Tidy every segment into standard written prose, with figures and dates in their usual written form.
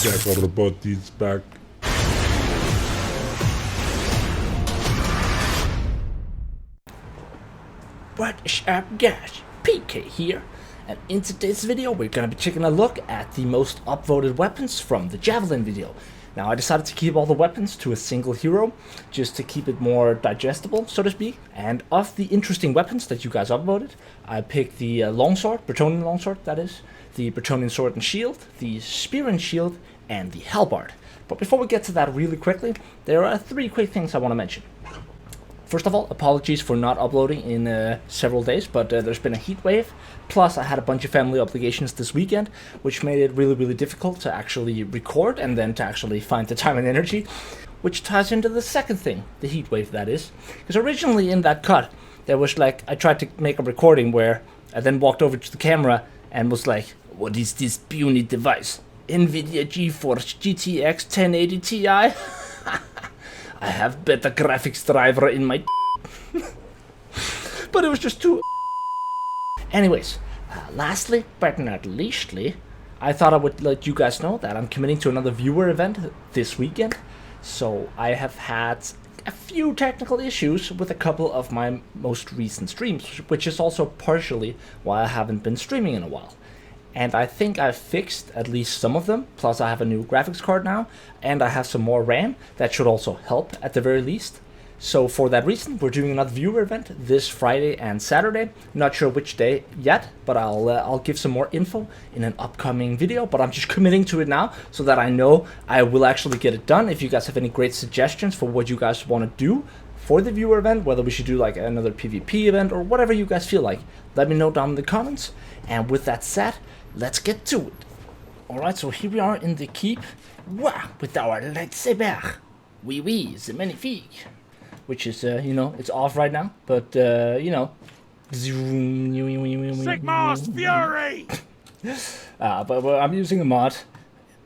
Everybody's back. What is up guys, PK here, and in today's video we're gonna be taking a look at the most upvoted weapons from the Javelin video. Now I decided to keep all the weapons to a single hero, just to keep it more digestible, so to speak. And of the interesting weapons that you guys upvoted, I picked the Longsword, Bretonnian Longsword that is, the Bretonnian Sword and Shield, the Spear and Shield, and the Halberd. But before we get to that really quickly, there are three quick things I want to mention. First of all, apologies for not uploading in several days, but there's been a heat wave. Plus, I had a bunch of family obligations this weekend, which made it really difficult to actually record and then to actually find the time and energy, which ties into the second thing, the heat wave that is. Because originally in that cut, there was like, I tried to make a recording where I then walked over to the camera and was like, what is this puny device? NVIDIA GeForce GTX 1080 Ti? I have better graphics driver in my but it was just too anyways, lastly but not leastly, I thought I would let you guys know that I'm committing to another viewer event this weekend. So I have had a few technical issues with a couple of my most recent streams, which is also partially why I haven't been streaming in a while. And I think I've fixed at least some of them, plus I have a new graphics card now, and I have some more RAM that should also help at the very least. So for that reason, we're doing another viewer event this Friday and Saturday. Not sure which day yet, but I'll give some more info in an upcoming video, but I'm just committing to it now so that I know I will actually get it done. If you guys have any great suggestions for what you guys want to do for the viewer event, whether we should do like another PvP event or whatever you guys feel like, let me know down in the comments. And with that said, let's get to it. Alright, so here we are in the keep. Wow, with our lightsaber. Oui, the magnifique. Which is, you know, it's off right now, but, you know. Sigmar's Fury! But I'm using a mod,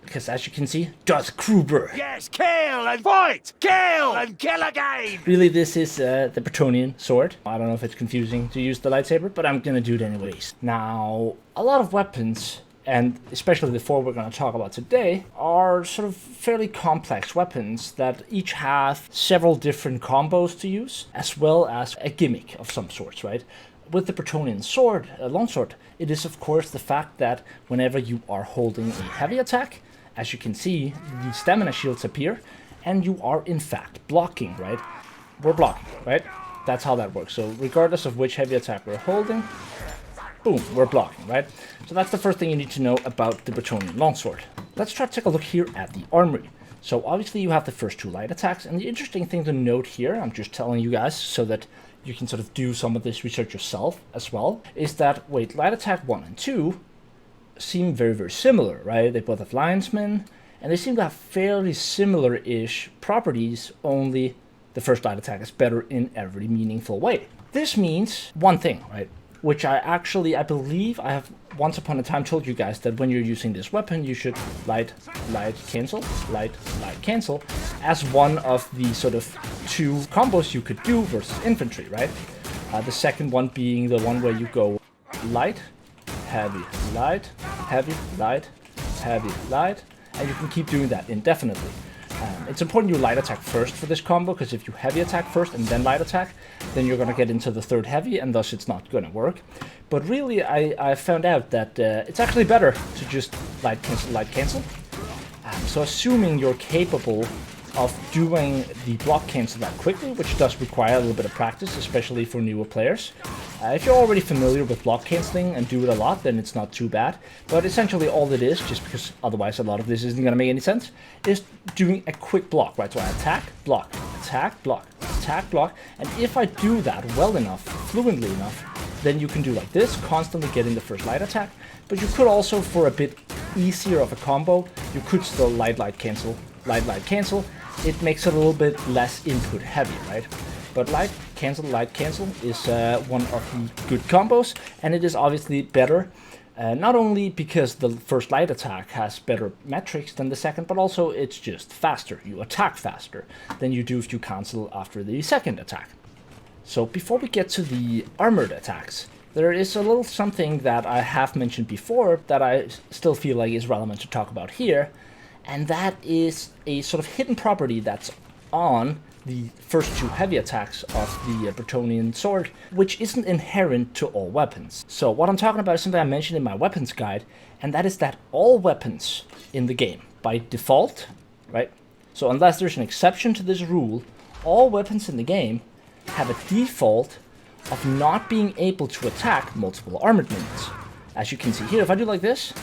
because as you can see, does Kruber. Yes, kill and fight! Kill and kill again! Really, this is the Bretonnian sword. I don't know if it's confusing to use the lightsaber, but I'm gonna do it anyways. Now, a lot of weapons, and especially the four we're gonna talk about today, are sort of fairly complex weapons that each have several different combos to use, as well as a gimmick of some sorts, right? With the Bretonnian sword, longsword, it is of course the fact that whenever you are holding a heavy attack, as you can see, the stamina shields appear, and you are in fact blocking, right? We're blocking, right? That's how that works. So regardless of which heavy attack we're holding, boom, we're blocking, right? So that's the first thing you need to know about the Bretonnian Longsword. Let's try to take a look here at the armory. So obviously you have the first two light attacks, and the interesting thing to note here, I'm just telling you guys so that you can sort of do some of this research yourself as well, is that, wait, light attack 1 and 2 seem very similar, right? They both have linesmen, and they seem to have fairly similar-ish properties, only the first light attack is better in every meaningful way. This means one thing, right? Which I believe I have once upon a time told you guys, that when you're using this weapon, you should light, cancel as one of the sort of two combos you could do versus infantry, right? The second one being the one where you go light, heavy, light, heavy, light, heavy, light, and you can keep doing that indefinitely. It's important you light attack first for this combo, because if you heavy attack first and then light attack, then you're going to get into the third heavy, and thus it's not going to work. But really, I found out that it's actually better to just light cancel. So assuming you're capable of doing the block cancel that quickly, which does require a little bit of practice, especially for newer players. If you're already familiar with block canceling and do it a lot, then it's not too bad. But essentially all it is, just because otherwise a lot of this isn't going to make any sense, is doing a quick block, right? So I attack, block, attack, block, attack, block. And if I do that well enough, fluently enough, then you can do like this, constantly getting the first light attack. But you could also, for a bit easier of a combo, you could still light cancel. It makes it a little bit less input heavy, right? But light cancel is one of the good combos, and it is obviously better, not only because the first light attack has better metrics than the second, but also it's just faster. You attack faster than you do if you cancel after the second attack. So before we get to the armored attacks, there is a little something that I have mentioned before that I still feel like is relevant to talk about here, and that is a sort of hidden property that's on the first two heavy attacks of the Bretonnian sword, which isn't inherent to all weapons. So what I'm talking about is something I mentioned in my weapons guide, and that is that all weapons in the game, by default, right? So unless there's an exception to this rule, all weapons in the game have a default of not being able to attack multiple armored minions. As you can see here, if I do like this,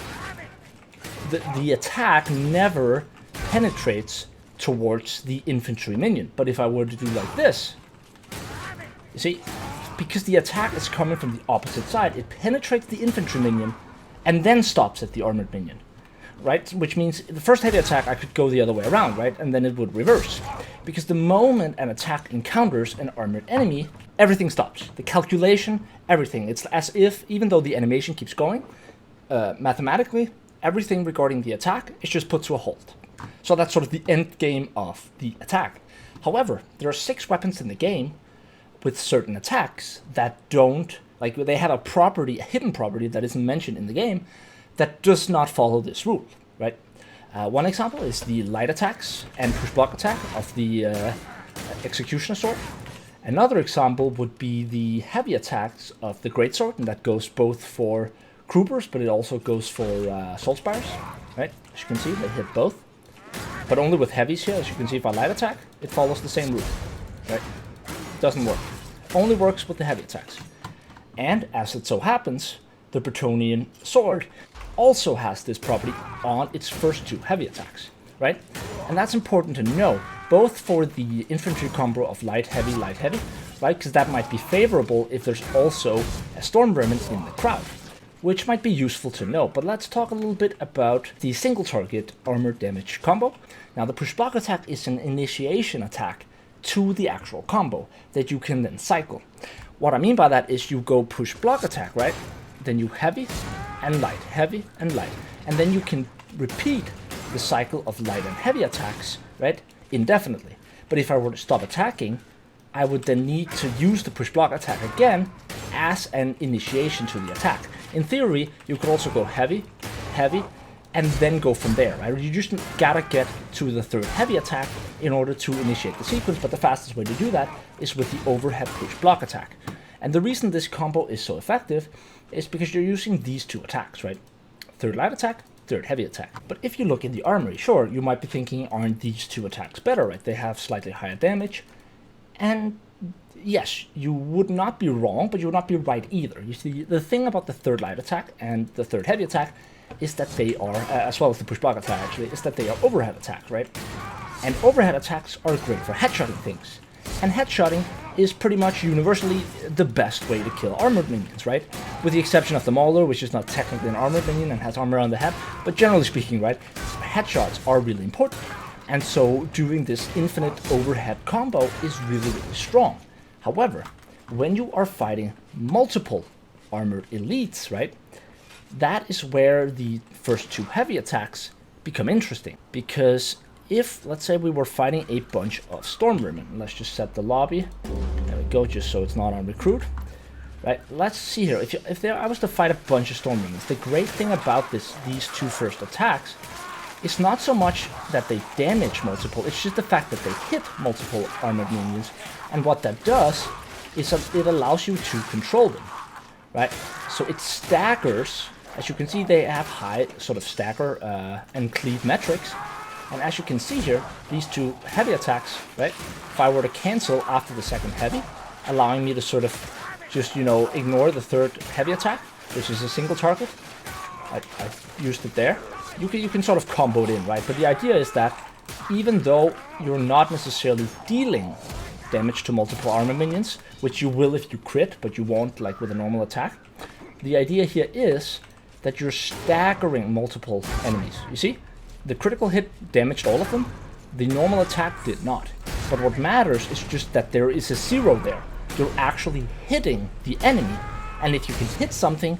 the attack never penetrates towards the infantry minion. But if I were to do like this, you see, because the attack is coming from the opposite side, it penetrates the infantry minion and then stops at the armored minion, right? Which means the first heavy attack I could go the other way around, right? And then it would reverse. Because the moment an attack encounters an armored enemy, everything stops. The calculation, everything. It's as if, even though the animation keeps going, mathematically, everything regarding the attack is just put to a halt. So that's sort of the end game of the attack. However, there are 6 weapons in the game with certain attacks that don't, like they have a property, a hidden property that isn't mentioned in the game that does not follow this rule, right? One example is the light attacks and push block attack of the executioner sword. Another example would be the heavy attacks of the greatsword, and that goes both for Krubers, but it also goes for sword spires, right? As you can see, they hit both, but only with heavies here. As you can see, if I light attack, it follows the same rule, right? Doesn't work. Only works with the heavy attacks. And as it so happens, the Bretonnian sword also has this property on its first 2 heavy attacks, right? And that's important to know, both for the infantry combo of light, heavy, right? Because that might be favorable if there's also a storm vermin in the crowd, which might be useful to know. But let's talk a little bit about the single target armor damage combo. Now, the push block attack is an initiation attack to the actual combo that you can then cycle. What I mean by that is you go push block attack, right? Then you heavy and light, heavy and light. And then you can repeat the cycle of light and heavy attacks, right? Indefinitely. But if I were to stop attacking, I would then need to use the push block attack again as an initiation to the attack. In theory, you could also go heavy, heavy, and then go from there, right? You just gotta get to the 3rd heavy attack in order to initiate the sequence, but the fastest way to do that is with the overhead push block attack. And the reason this combo is so effective is because you're using these 2 attacks, right? 3rd light attack, 3rd heavy attack. But if you look in the armory, sure, you might be thinking, aren't these 2 attacks better, right? They have slightly higher damage. And yes, you would not be wrong, but you would not be right either. You see, the thing about the 3rd light attack and the 3rd heavy attack is that they are, as well as the push block attack actually, is that they are overhead attacks, right? And overhead attacks are great for headshotting things. And headshotting is pretty much universally the best way to kill armored minions, right? With the exception of the Mauler, which is not technically an armored minion and has armor on the head, but generally speaking, right, headshots are really important. And so doing this infinite overhead combo is really, really strong. However, when you are fighting multiple armored elites, right, that is where the first 2 heavy attacks become interesting. Because if, let's say we were fighting a bunch of storm vermin, let's just set the lobby, there we go, just so it's not on recruit, right? Let's see here, if I was to fight a bunch of storm vermin, the great thing about these 2 first attacks is not so much that they damage multiple, it's just the fact that they hit multiple armored minions, and what that does is it allows you to control them, right? So it staggers. As you can see, they have high sort of stagger and cleave metrics. And as you can see here, these 2 heavy attacks, right? If I were to cancel after the 2nd heavy, allowing me to sort of just, ignore the 3rd heavy attack, which is a single target. I used it there. You can sort of combo it in, right? But the idea is that even though you're not necessarily dealing damage to multiple armor minions, which you will if you crit, but you won't like with a normal attack, the idea here is that you're staggering multiple enemies. You see? The critical hit damaged all of them, the normal attack did not. But what matters is just that there is a 0 there. You're actually hitting the enemy, and if you can hit something,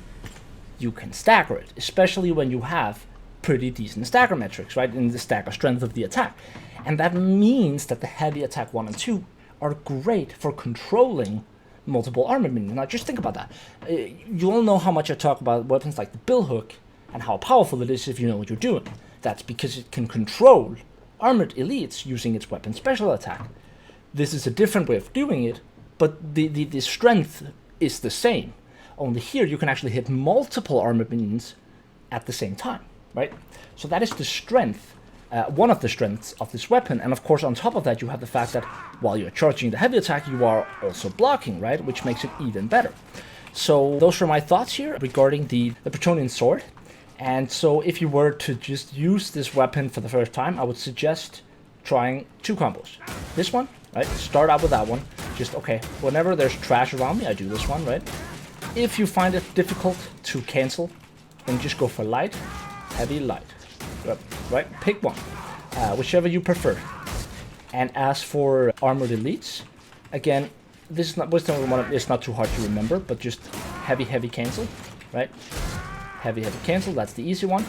you can stagger it, especially when you have pretty decent stagger metrics, right, in the stagger strength of the attack. And that means that the heavy attack 1 and 2 are great for controlling multiple armor minions. Now just think about that. You all know how much I talk about weapons like the billhook and how powerful it is if you know what you're doing. That's because it can control armored elites using its weapon special attack. This is a different way of doing it, but the strength is the same. Only here you can actually hit multiple armored minions at the same time, right? So that is the strength, one of the strengths of this weapon. And of course, on top of that, you have the fact that while you're charging the heavy attack, you are also blocking, right? Which makes it even better. So those are my thoughts here regarding the Bretonnian sword. And so if you were to just use this weapon for the first time, I would suggest trying 2 combos. This one, right? Start out with that one. Just, okay, whenever there's trash around me, I do this one, right? If you find it difficult to cancel, then just go for light, heavy, light. Right? Pick one, whichever you prefer. And as for armored elites, again, this is not wisdom one. It's not too hard to remember, but just heavy cancel, right? Heavy cancel. That's the easy one.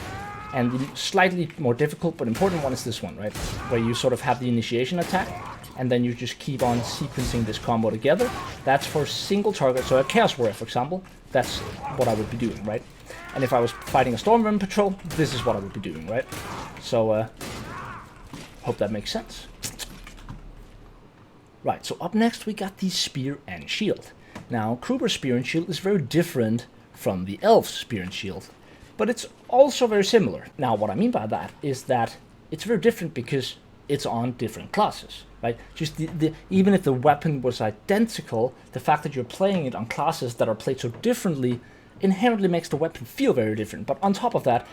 And the slightly more difficult but important one is this one, right? Where you sort of have the initiation attack, and then you just keep on sequencing this combo together. That's for single target. So a Chaos Warrior, for example, that's what I would be doing, right? And if I was fighting a Stormwind Patrol, this is what I would be doing, right? So, hope that makes sense. Right, so up next we got the Spear and Shield. Now, Kruber's Spear and Shield is very different from the elves' Spear and Shield, but it's also very similar. Now, what I mean by that is that it's very different because it's on different classes, right? Just even if the weapon was identical, the fact that you're playing it on classes that are played so differently inherently makes the weapon feel very different. But on top of that,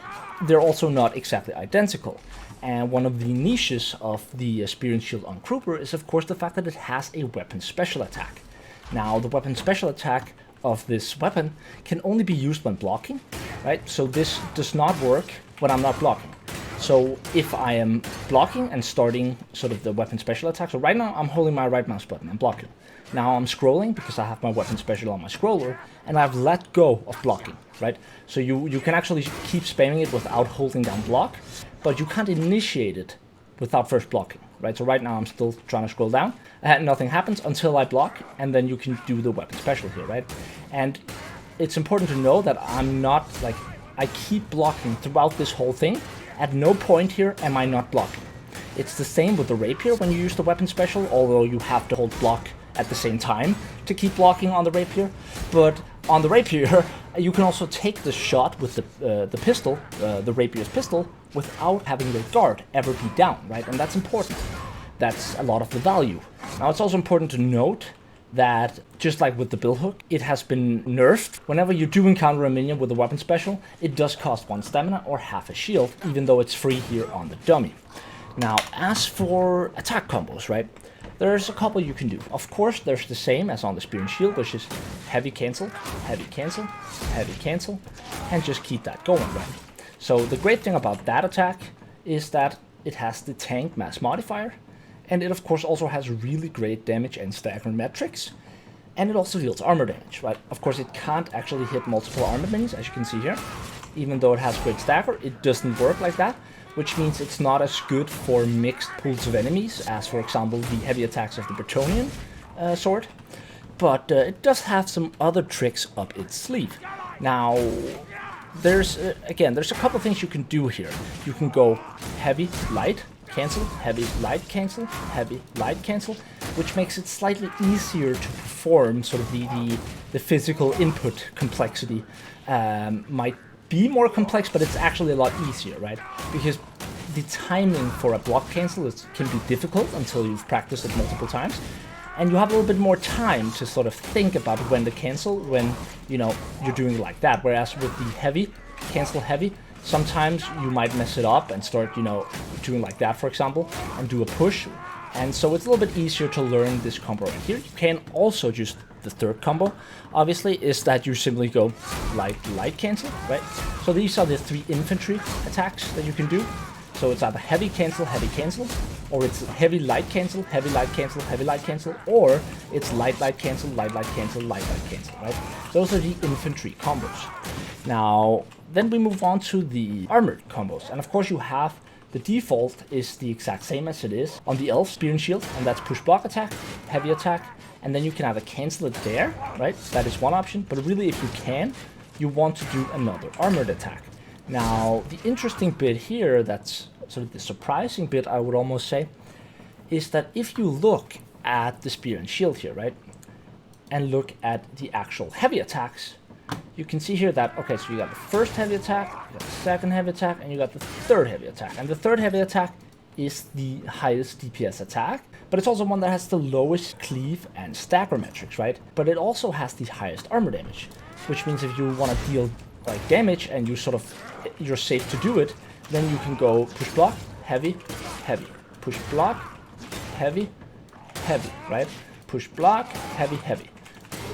they're also not exactly identical. And one of the niches of the Spear and Shield on Kruber is, of course, the fact that it has a weapon special attack. Now, the weapon special attack of this weapon can only be used when blocking, right? So this does not work when I'm not blocking. So if I am blocking and starting sort of the weapon special attack, so right now I'm holding my right mouse button, I'm blocking. Now I'm scrolling because I have my weapon special on my scroller, and I've let go of blocking, right? So you can actually keep spamming it without holding down block, but you can't initiate it without first blocking, right? So right now I'm still trying to scroll down, and nothing happens until I block, and then you can do the weapon special here, right? And it's important to know that I'm not, like, I keep blocking throughout this whole thing. At no point here am I not blocking. It's the same with the rapier when you use the weapon special, although you have to hold block at the same time to keep blocking on the rapier. But on the rapier, you can also take the shot with the pistol, the rapier's pistol, without having the guard ever be down, right? And that's important. That's a lot of the value. Now, it's also important to note that, just like with the billhook, it has been nerfed. Whenever you do encounter a minion with a weapon special, it does cost 1 stamina or half a shield, even though it's free here on the dummy. Now, as for attack combos, right? There's a couple you can do. Of course, there's the same as on the Spear and Shield, which is heavy cancel, heavy cancel, heavy cancel, and just keep that going, right? So the great thing about that attack is that it has the tank mass modifier, and it of course also has really great damage and stagger metrics, and it also deals armor damage, right? Of course, it can't actually hit multiple armor minions, as you can see here. Even though it has great stagger, it doesn't work like that, which means it's not as good for mixed pools of enemies as, for example, the heavy attacks of the Bretonnian sword. But it does have some other tricks up its sleeve. Now, there's a couple things you can do here. You can go heavy, light, cancel, heavy, light, cancel, heavy, light, cancel, which makes it slightly easier to perform. Sort of the physical input complexity might be more complex, but it's actually a lot easier, right? Because the timing for a block cancel can be difficult until you've practiced it multiple times, and you have a little bit more time to sort of think about when to cancel when, you know, you're doing it like that. Whereas with the heavy, cancel heavy, sometimes you might mess it up and start, you know, doing like that, for example, and do a push. And so it's a little bit easier to learn this combo right here. You can also just, the third combo, obviously, is that you simply go light, light, cancel, right? So these are the 3 infantry attacks that you can do. So it's either heavy, cancel, or it's heavy, light, cancel, heavy, light, cancel, heavy, light, cancel, or it's light, light, cancel, light, light, cancel, light, light, cancel, right? Those are the infantry combos. Now, then we move on to the armored combos. And of course you have, the default is the exact same as it is on the elf Spear and Shield, and that's push block attack, heavy attack, and then you can either cancel it there, right? That is one option, but really if you can, you want to do another armored attack. Now, the interesting bit here, that's sort of the surprising bit, I would almost say, is that if you look at the spear and shield here, right, and look at the actual heavy attacks, you can see here that, okay, so you got the first heavy attack, you got the second heavy attack, and you got the third heavy attack. And the third heavy attack is the highest DPS attack, but it's also one that has the lowest cleave and stagger metrics, right? But it also has the highest armor damage, which means if you want to deal like damage and you're safe to do it, then you can go push block, heavy, heavy, push block, heavy, heavy, right? Push block, heavy, heavy.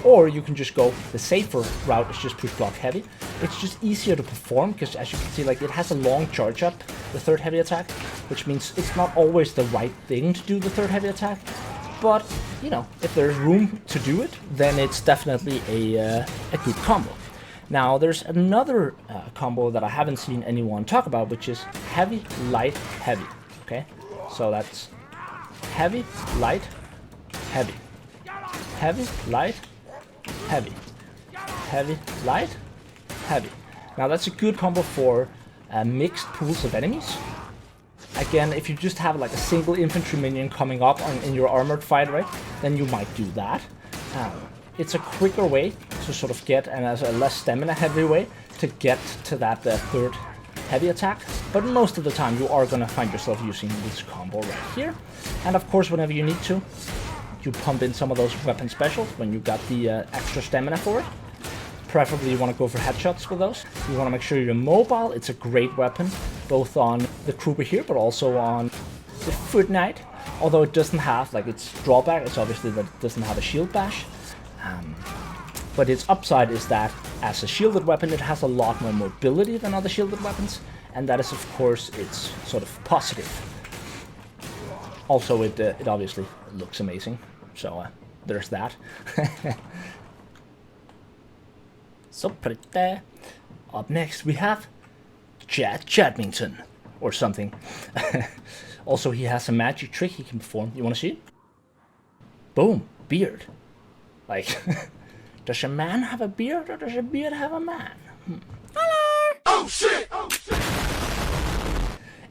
Or you can just go the safer route, is just push block heavy. It's just easier to perform because, as you can see, like, it has a long charge up, the third heavy attack, which means it's not always the right thing to do the third heavy attack. But, you know, if there's room to do it, then it's definitely a good combo. Now, there's another combo that I haven't seen anyone talk about, which is heavy, light, heavy. Okay, so that's heavy, light, heavy, heavy, light, heavy, heavy, light, heavy. Now that's a good combo for mixed pools of enemies. Again, if you just have like a single infantry minion coming up in your armored fight, right, then you might do that. It's a quicker way to sort of get, and as a less stamina heavy way to get to that third heavy attack. But most of the time you are going to find yourself using this combo right here. And of course, whenever you need to, you pump in some of those weapon specials when you got the extra stamina for it. Preferably you want to go for headshots with those. You want to make sure you're mobile. It's a great weapon, both on the Kruber here, but also on the Foot Knight. Although it doesn't have, like, its drawback, it's obviously that it doesn't have a shield bash. But its upside is that as a shielded weapon, it has a lot more mobility than other shielded weapons. And that is, of course, its sort of positive. Also, it obviously looks amazing. So there's that. So pretty. Up next we have 𝒮𝔴𝔞𝔤𝔤𝔢𝔯𝔮𝔞𝔡 or something. Also, he has a magic trick he can perform. You want to see it? Boom, beard. Like, does a man have a beard or does a beard have a man? Hello! Oh shit! Oh shit!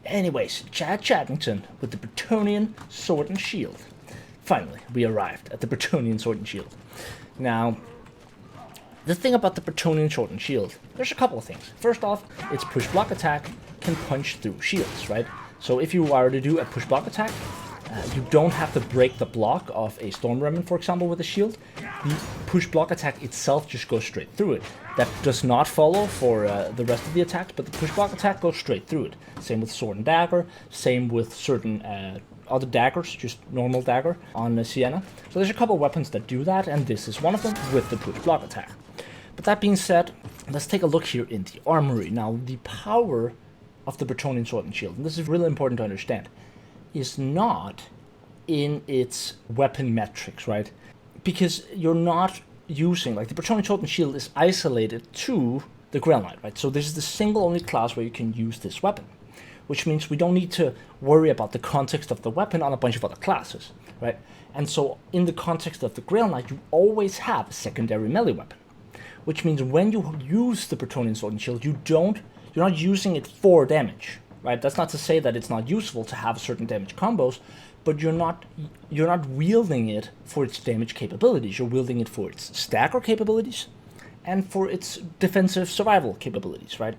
Anyways, 𝒮𝔴𝔞𝔤𝔢𝔯𝔮𝔞𝔡 with the Bretonnian Sword and Shield. Finally, we arrived at the Bretonnian Sword and Shield. Now, the thing about the Bretonnian Sword and Shield, there's a couple of things. First off, its push block attack can punch through shields, right? So if you are to do a push block attack, you don't have to break the block of a Storm Remnant, for example, with a shield. The push block attack itself just goes straight through it. That does not follow for the rest of the attacks, but the push block attack goes straight through it. Same with Sword and Dagger, same with certain other daggers, just normal dagger on Sienna. So there's a couple of weapons that do that, and this is one of them with the push block attack. But that being said, let's take a look here in the armory. Now, the power of the Bretonnian Sword and Shield, and this is really important to understand, is not in its weapon metrics, right? Because you're not using, like, the Bretonnian Sword and Shield is isolated to the Grail Knight, right? So this is the single only class where you can use this weapon, which means we don't need to worry about the context of the weapon on a bunch of other classes, right? And so in the context of the Grail Knight, you always have a secondary melee weapon, which means when you use the Bretonnian Sword and Shield, you're not using it for damage, right? That's not to say that it's not useful to have certain damage combos, but you're not wielding it for its damage capabilities. You're wielding it for its stagger capabilities and for its defensive survival capabilities, right?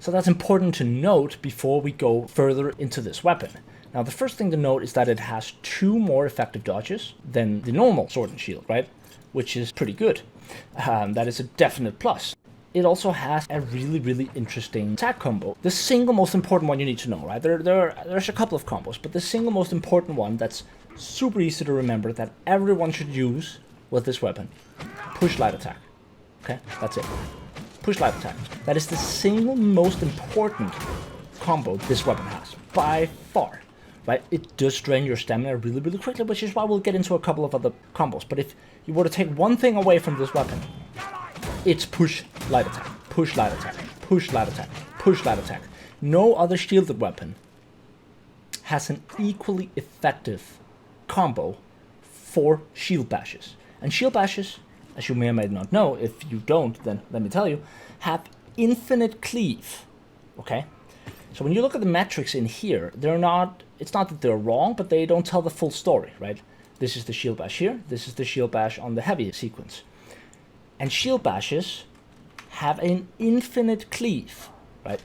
So that's important to note before we go further into this weapon. Now, the first thing to note is that it has 2 more effective dodges than the normal Sword and Shield, right? Which is pretty good. That is a definite plus. It also has a really, really interesting attack combo. The single most important one you need to know, right? There's a couple of combos, but the single most important one that's super easy to remember that everyone should use with this weapon. Push light attack. Okay, that's it. Push light attack. That is the single most important combo this weapon has, by far. Right? It does drain your stamina really, really quickly, which is why we'll get into a couple of other combos. But if you were to take one thing away from this weapon, it's push light attack, push light attack, push light attack, push light attack. No other shielded weapon has an equally effective combo for shield bashes. And shield bashes, as you may or may not know, if you don't, then let me tell you, have infinite cleave okay? So when you look at the metrics in here, it's not that they're wrong, but they don't tell the full story, right? This is the shield bash here, this is the shield bash on the heavy sequence. And shield bashes have an infinite cleave, right?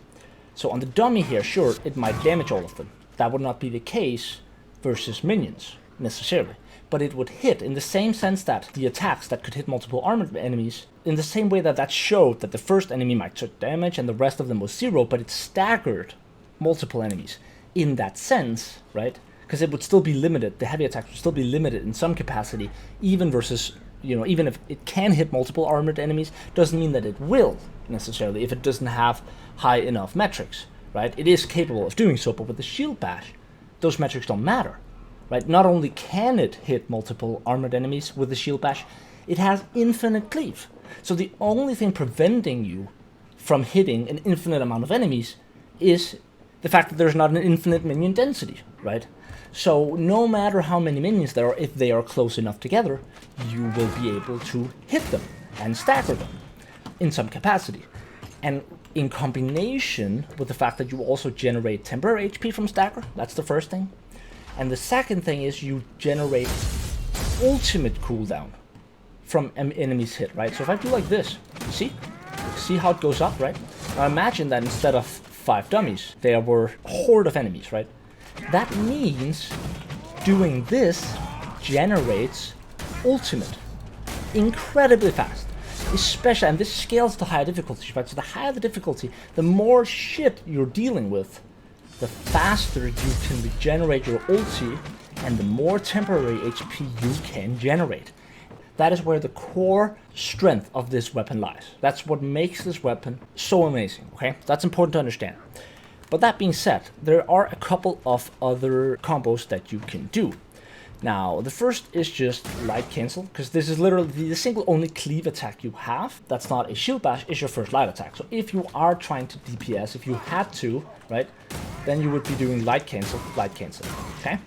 So on the dummy here, sure, it might damage all of them. That would not be the case versus minions, necessarily. But it would hit in the same sense that the attacks that could hit multiple armored enemies, in the same way that showed that the first enemy might take damage and the rest of them was 0, but it staggered multiple enemies in that sense, right? Because it would still be limited, the heavy attacks would still be limited in some capacity, even versus, you know, even if it can hit multiple armored enemies, doesn't mean that it will, necessarily, if it doesn't have high enough metrics, right? It is capable of doing so, but with the shield bash, those metrics don't matter. Right? Not only can it hit multiple armored enemies with the shield bash, it has infinite cleave. So the only thing preventing you from hitting an infinite amount of enemies is the fact that there's not an infinite minion density, right? So no matter how many minions there are, if they are close enough together, you will be able to hit them and stagger them in some capacity. And in combination with the fact that you also generate temporary HP from stagger, that's the first thing. And the second thing is you generate ultimate cooldown from enemies hit, right? So if I do like this, see how it goes up, right? Now imagine that instead of 5 dummies, there were a horde of enemies, right? That means doing this generates ultimate incredibly fast. Especially, and this scales to higher difficulties, right? So the higher the difficulty, the more shit you're dealing with, the faster you can regenerate your ulti, and the more temporary HP you can generate. That is where the core strength of this weapon lies. That's what makes this weapon so amazing, okay? That's important to understand. But that being said, there are a couple of other combos that you can do. Now, the first is just light cancel, because this is literally the single only cleave attack you have. That's not a shield bash, is your first light attack. So if you are trying to DPS, if you had to, right, then you would be doing light cancel, okay?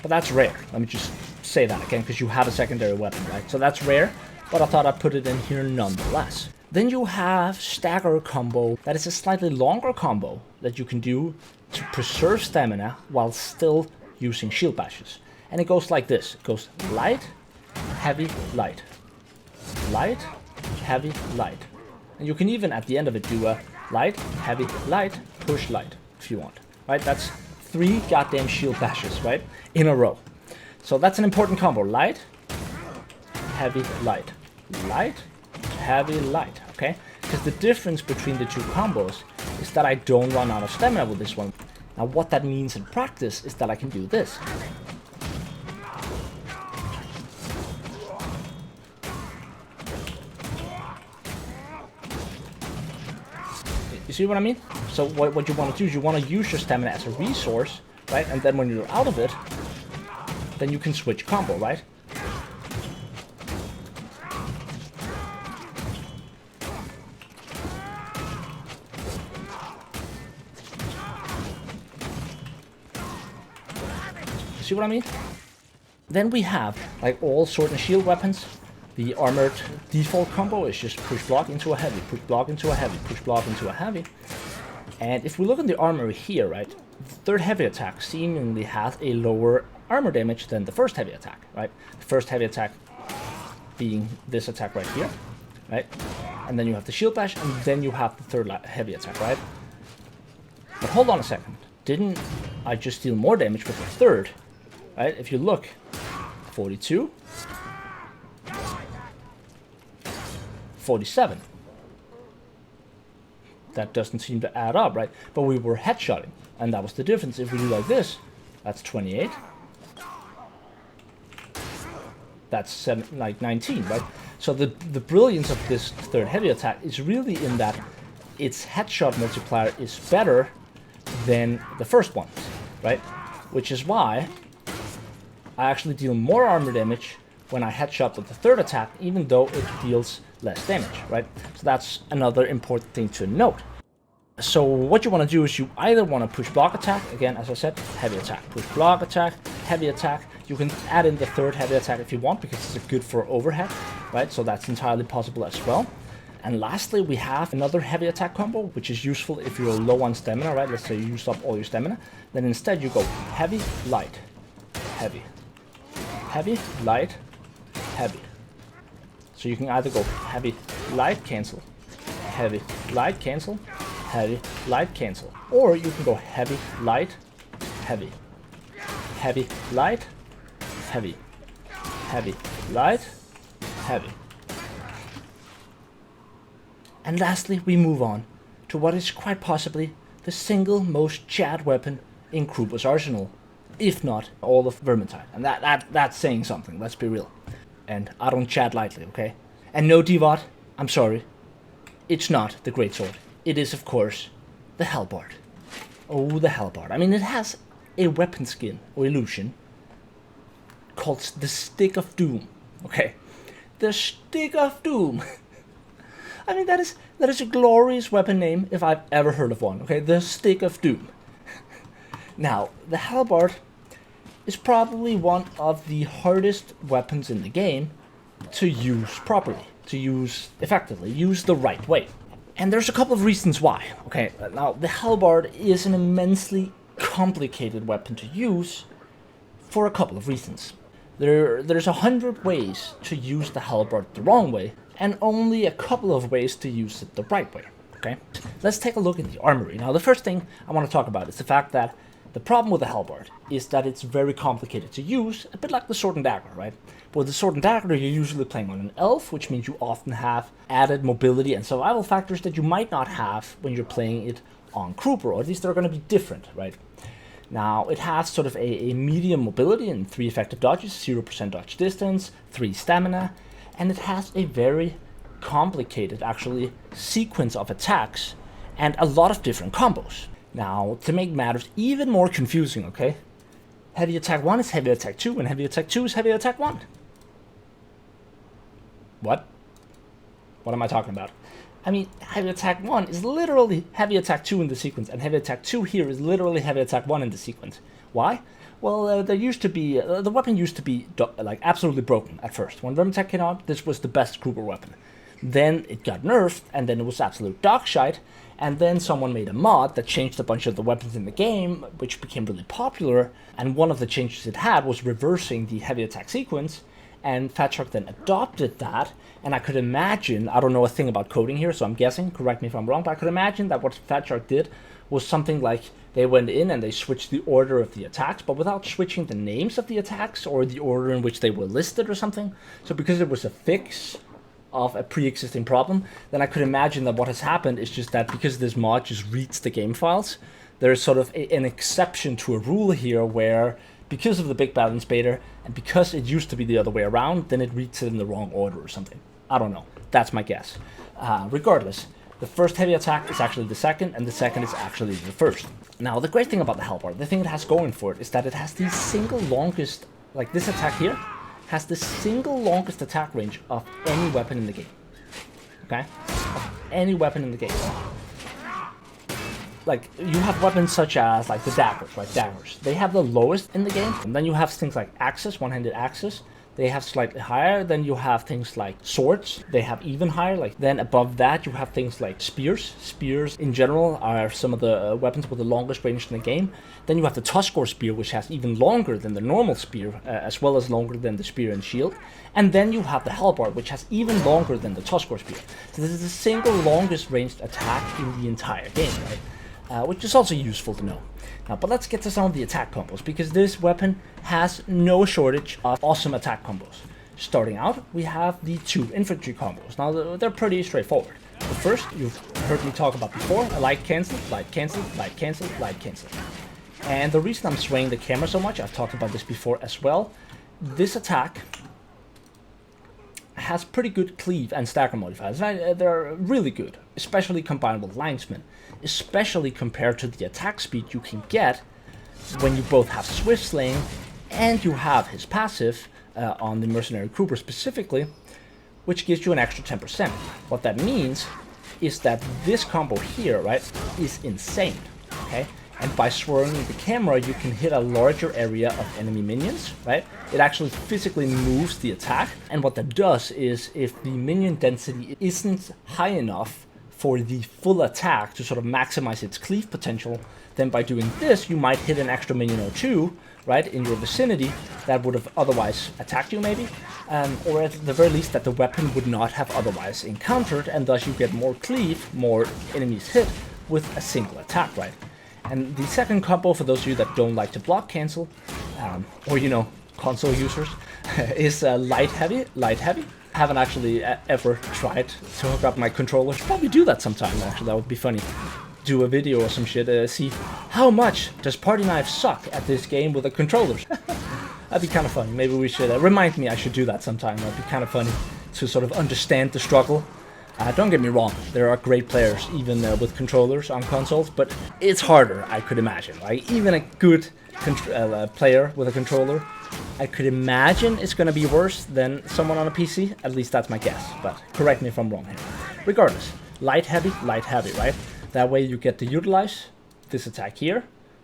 But that's rare. Let me just say that again, because you have a secondary weapon, right? So that's rare, but I thought I'd put it in here nonetheless. Then you have stagger combo. That is a slightly longer combo that you can do to preserve stamina while still using shield bashes. And it goes like this. It goes light, heavy, light. Light, heavy, light. And you can even at the end of it do a light, heavy, light, push, light if you want. Right? That's 3 goddamn shield bashes, right? In a row. So that's an important combo. Light, heavy, light. Light, heavy, light. Okay? Because the difference between the two combos is that I don't run out of stamina with this one. Now what that means in practice is that I can do this. You see what I mean? So what you want to do is you want to use your stamina as a resource, right? And then when you're out of it, then you can switch combo, right? See what I mean? Then we have, like all sword and shield weapons, the armored default combo is just push block into a heavy, push block into a heavy, push block into a heavy. And if we look at the armor here, right, the third heavy attack seemingly has a lower armor damage than the first heavy attack, right? The first heavy attack being this attack right here, right? And then you have the shield bash, and then you have the third heavy attack, right? But hold on a second. Didn't I just deal more damage with the third? Right, if you look, 42, 47. That doesn't seem to add up, right? But we were headshotting, and that was the difference. If we do like this, that's 28. That's like 19, right? So the brilliance of this third heavy attack is really in that its headshot multiplier is better than the first one, right? Which is why I actually deal more armor damage when I headshot with the third attack, even though it deals less damage, right? So that's another important thing to note. So what you want to do is you either want to push block attack, again, as I said, heavy attack, push block attack, heavy attack. You can add in the third heavy attack if you want, because it's good for overhead, right? So that's entirely possible as well. And lastly, we have another heavy attack combo, which is useful if you're low on stamina, right? Let's say you use up all your stamina. Then instead you go heavy, light, heavy, heavy, light, heavy. So you can either go heavy, light, cancel, heavy, light, cancel, heavy, light, cancel. Or you can go heavy, light, heavy, heavy, light, heavy, heavy, light, heavy. And lastly, we move on to what is quite possibly the single most chat weapon in Kruber's arsenal, if not all of Vermintide. And that's saying something, let's be real. And I don't chat lightly, okay? And no, Divot, I'm sorry, it's not the greatsword. It is, of course, the Halberd. Oh, the Halberd. I mean, it has a weapon skin or illusion called the Stick of Doom, okay? The Stick of Doom. I mean, that is a glorious weapon name if I've ever heard of one, okay? The Stick of Doom. Now, the Halberd is probably one of the hardest weapons in the game to use properly, to use effectively, use the right way. And there's a couple of reasons why, okay? Now, the Halberd is an immensely complicated weapon to use for a couple of reasons. There's 100 ways to use the Halberd the wrong way, and only a couple of ways to use it the right way, okay? Let's take a look at the armory. Now, the first thing I want to talk about is the fact that the problem with the Halberd is that it's very complicated to use, a bit like the Sword and Dagger, right? But with the Sword and Dagger, you're usually playing on an elf, which means you often have added mobility and survival factors that you might not have when you're playing it on Kruber, or at least they're going to be different, right? Now, it has sort of a medium mobility and 3 effective dodges, 0% dodge distance, 3 stamina, and it has a very complicated, actually, sequence of attacks and a lot of different combos. Now, to make matters even more confusing, okay? Heavy attack 1 is heavy attack 2, and heavy attack 2 is heavy attack 1. What? What am I talking about? I mean, heavy attack 1 is literally heavy attack 2 in the sequence, and heavy attack 2 here is literally heavy attack 1 in the sequence. Why? Well, there used to be, the weapon used to be, like, absolutely broken at first. When Vermintide came out, this was the best Kruber weapon. Then it got nerfed, and then it was absolute dog shite, and then someone made a mod that changed a bunch of the weapons in the game, which became really popular, and one of the changes it had was reversing the heavy attack sequence, and Fat Shark then adopted that, and I could imagine, I don't know a thing about coding here, so I'm guessing, correct me if I'm wrong, but I could imagine that what Fat Shark did was something like they went in and they switched the order of the attacks, but without switching the names of the attacks or the order in which they were listed or something. So because it was a fix of a pre-existing problem, then I could imagine that what has happened is just that because this mod just reads the game files, there's sort of an exception to a rule here where because of the big balance beta and because it used to be the other way around, then it reads it in the wrong order or something. I don't know. That's my guess. Regardless, the first heavy attack is actually the second, and the second is actually the first. Now, the great thing about the Halberd, the thing it has going for it, is that it has the single longest, like this attack here, has the single longest attack range of any weapon in the game. Okay? Of any weapon in the game. Like, you have weapons such as, like, the daggers, right? Daggers. They have the lowest in the game. And then you have things like axes, one-handed axes. They have slightly higher. Then you have things like swords. They have even higher. Like, then above that, you have things like spears. Spears, in general, are some of the weapons with the longest range in the game. Then you have the 𝒮𝔴𝔞𝔤𝔢𝔯𝒮𝔮𝔲 spear, which has even longer than the normal spear, as well as longer than the spear and shield. And then you have the Halberd, which has even longer than the 𝒮𝔴𝔞𝔤𝔢𝔮𝔲 spear. So this is the single longest ranged attack in the entire game, right? Which is also useful to know. Now, but let's get to some of the attack combos, because this weapon has no shortage of awesome attack combos. Starting out, we have the 2 infantry combos. Now, they're pretty straightforward. The first, you've heard me talk about before, a light cancel, light cancel, light cancel, light cancel. And the reason I'm swaying the camera so much, I've talked about this before as well, this attack has pretty good cleave and stagger modifiers. They're really good, especially combined with linesmen, especially compared to the attack speed you can get when you both have swift slaying and you have his passive on the mercenary Kruber specifically, which gives you an extra 10%. What that means is that this combo here, right, is insane. Okay, And by swirling the camera, you can hit a larger area of enemy minions, right? It actually physically moves the attack. And what that does is, if the minion density isn't high enough for the full attack to sort of maximize its cleave potential, then by doing this, you might hit an extra minion or two, right, in your vicinity that would have otherwise attacked you maybe, or at the very least that the weapon would not have otherwise encountered, and thus you get more cleave, more enemies hit with a single attack, right? And the second combo, for those of you that don't like to block cancel, or you know, console users, is light heavy. I haven't actually ever tried to hook up my controller. Should probably do that sometime, actually, that would be funny. Do a video or some shit, see how much does Party Knife suck at this game with a controller. That'd be kind of funny. Maybe we should, remind me I should do that sometime. That'd be kind of funny to sort of understand the struggle. Don't get me wrong, there are great players even with controllers on consoles, but it's harder, I could imagine, right? Even a good player with a controller, I could imagine it's going to be worse than someone on a PC. At least that's my guess, but correct me if I'm wrong here. Regardless, light heavy, right? That way you get to utilize this attack here,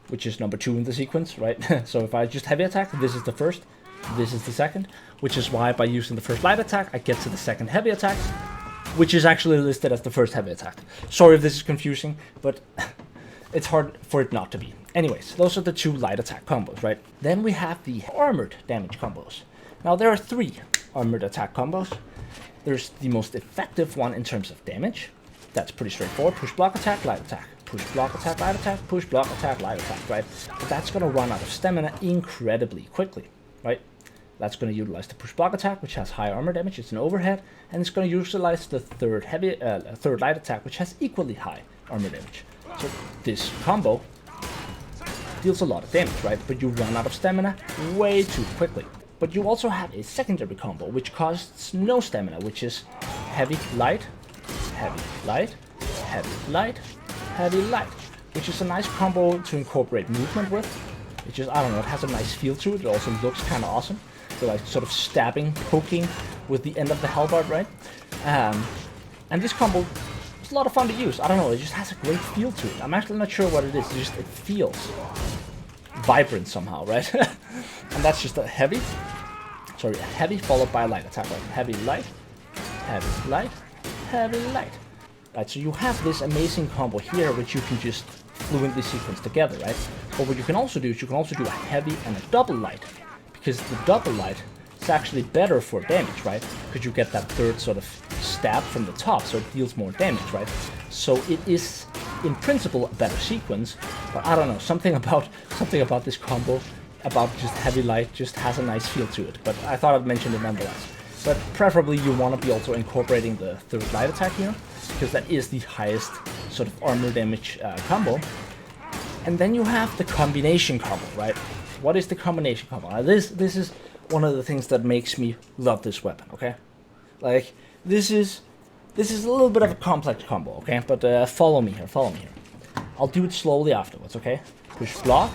which is number 2 in the sequence, right? So if I just heavy attack, this is the first, this is the second, which is why by using the first light attack, I get to the second heavy attack, which is actually listed as the first heavy attack. Sorry if this is confusing, but it's hard for it not to be. Anyways, those are the 2 light attack combos, right? Then we have the armored damage combos. Now there are 3 armored attack combos. There's the most effective one in terms of damage. That's pretty straightforward. Push, block, attack, light attack. Push, block, attack, light attack. Push, block, attack, light attack, right? But that's going to run out of stamina incredibly quickly, right? That's going to utilize the push block attack, which has high armor damage. It's an overhead, and it's going to utilize the third light attack, which has equally high armor damage. So this combo deals a lot of damage, right? But you run out of stamina way too quickly. But you also have a secondary combo, which costs no stamina, which is heavy light, heavy light, heavy light, heavy light, which is a nice combo to incorporate movement with. It just, I don't know, it has a nice feel to it. It also looks kind of awesome. So like sort of stabbing, poking with the end of the halberd, right? And this combo is a lot of fun to use. I don't know, it just has a great feel to it. I'm actually not sure what it is. It feels vibrant somehow, right? And that's just a heavy followed by a light attack, right? Heavy light, heavy light, heavy light. Right, so you have this amazing combo here, which you can just fluently sequence together, right? But what you can also do is you can also do a heavy and a double light, because the double light is actually better for damage, right? Because you get that third sort of stab from the top, so it deals more damage, right? So it is, in principle, a better sequence, but I don't know, something about this combo, about just heavy light, just has a nice feel to it. But I thought I'd mention it nonetheless. But preferably you want to be also incorporating the third light attack here, because that is the highest sort of armor damage combo. And then you have the combination combo, right? What is the combination combo? Now this is one of the things that makes me love this weapon, okay? Like, this is a little bit of a complex combo, okay? But follow me here. I'll do it slowly afterwards, okay? Push, block,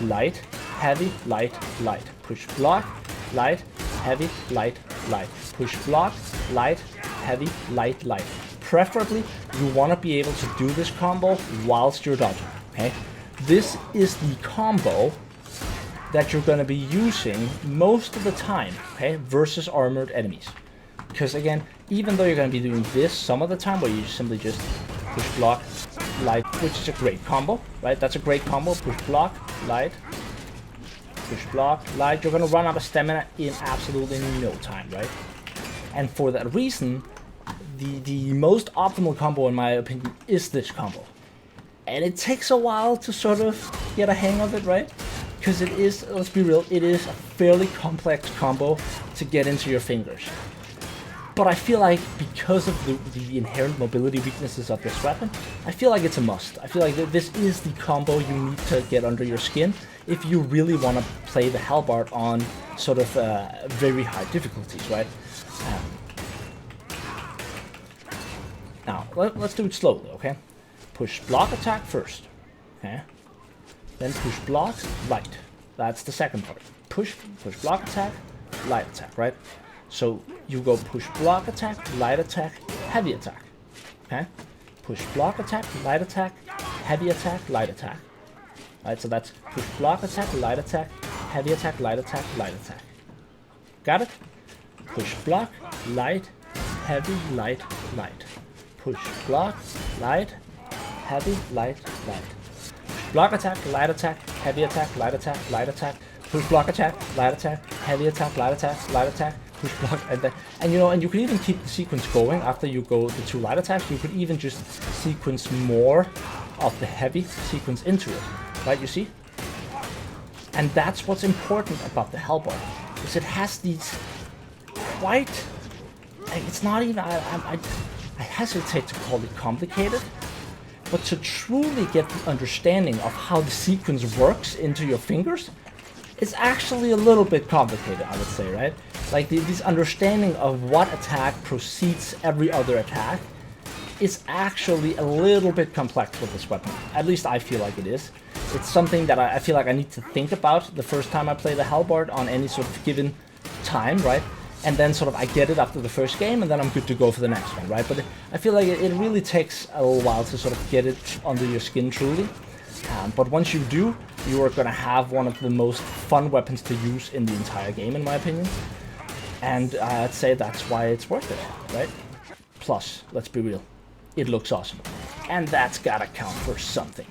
light, heavy, light, light. Push, block, light, heavy, light, light. Push, block, light, heavy, light, light. Preferably, you want to be able to do this combo whilst you're dodging, okay? This is the combo that you're going to be using most of the time, okay, versus armored enemies. Because again, even though you're going to be doing this some of the time, where you simply just push, block, light, which is a great combo, right? That's a great combo. Push, block, light, push, block, light. You're going to run out of stamina in absolutely no time, right? And for that reason, the most optimal combo, in my opinion, is this combo. And it takes a while to sort of get a hang of it, right? Because it is, let's be real, it is a fairly complex combo to get into your fingers. But I feel like because of the inherent mobility weaknesses of this weapon, I feel like it's a must. I feel like this is the combo you need to get under your skin if you really want to play the halberd on sort of very high difficulties, right? Now, let's do it slowly, okay? Push, block, attack first, okay? Then push, block, light. That's the second part. Push, block, attack, light attack, right? So you go push, block, attack, light attack, heavy attack, okay? Push, block, attack, light attack, heavy attack, light attack. Right, so that's push, block, attack, light attack, heavy attack, light attack, light attack. Got it? Push, block, light, heavy, light, light. Push, block, light, heavy, light, light. Push, block, attack, light attack, heavy attack, light attack, light attack. Push, block, attack, light attack, heavy attack, light attack, light attack. Push, block, and then, and you know, and you can even keep the sequence going after you go the 2 light attacks. You could even just sequence more of the heavy sequence into it, right? You see? And that's what's important about the Halberd, is it has these quite, it's not even, I hesitate to call it complicated, but to truly get the understanding of how the sequence works into your fingers, it's actually a little bit complicated, I would say, right? Like this understanding of what attack precedes every other attack is actually a little bit complex with this weapon. At least I feel like it is. It's something that I feel like I need to think about the first time I play the Halberd on any sort of given time, right? And then sort of I get it after the first game, and then I'm good to go for the next one, right? But I feel like it really takes a little while to sort of get it under your skin truly. But once you do, you are going to have one of the most fun weapons to use in the entire game, in my opinion. And I'd say that's why it's worth it, right? Plus, let's be real, it looks awesome. And that's gotta count for something.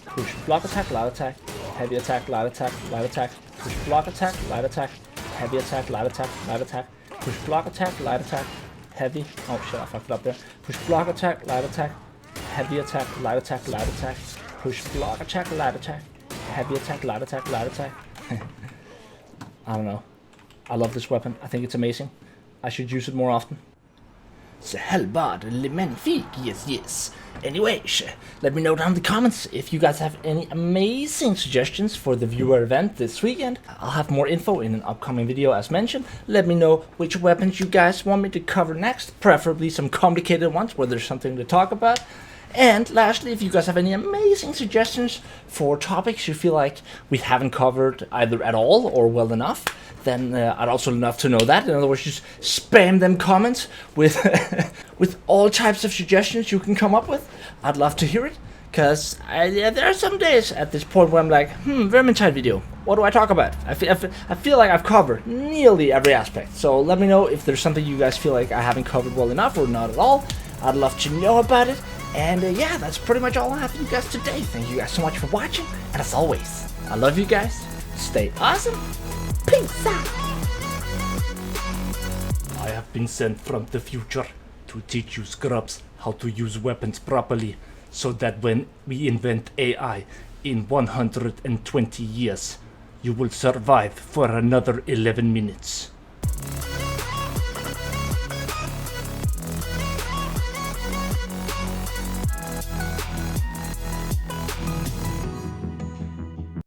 Push, block, attack, light attack, heavy attack, light attack, light attack. Push, block, attack, light attack, heavy attack, light attack, light attack. Push, block, attack, light attack, heavy. Oh shit, I fucked it up there. Push, block, attack, light attack, heavy attack, light attack, light attack. Push, block, attack, light attack, heavy attack, light attack, light attack. I don't know. I love this weapon. I think it's amazing. I should use it more often. 𝒮𝔞𝔤𝔢𝔯𝒮𝔮𝔲𝔞𝔡, yes. Anyways, let me know down in the comments if you guys have any amazing suggestions for the viewer event this weekend. I'll have more info in an upcoming video as mentioned. Let me know which weapons you guys want me to cover next, preferably some complicated ones where there's something to talk about. And lastly, if you guys have any amazing suggestions for topics you feel like we haven't covered either at all or well enough, then I'd also love to know that. In other words, just spam them comments with with all types of suggestions you can come up with. I'd love to hear it, because there are some days at this point where I'm like, Vermintide video, what do I talk about? I feel like I've covered nearly every aspect. So let me know if there's something you guys feel like I haven't covered well enough or not at all. I'd love to know about it. And yeah, that's pretty much all I have for you guys today. Thank you guys so much for watching. And as always, I love you guys. Stay awesome. Peace out. I have been sent from the future to teach you scrubs how to use weapons properly, so that when we invent AI in 120 years, you will survive for another 11 minutes.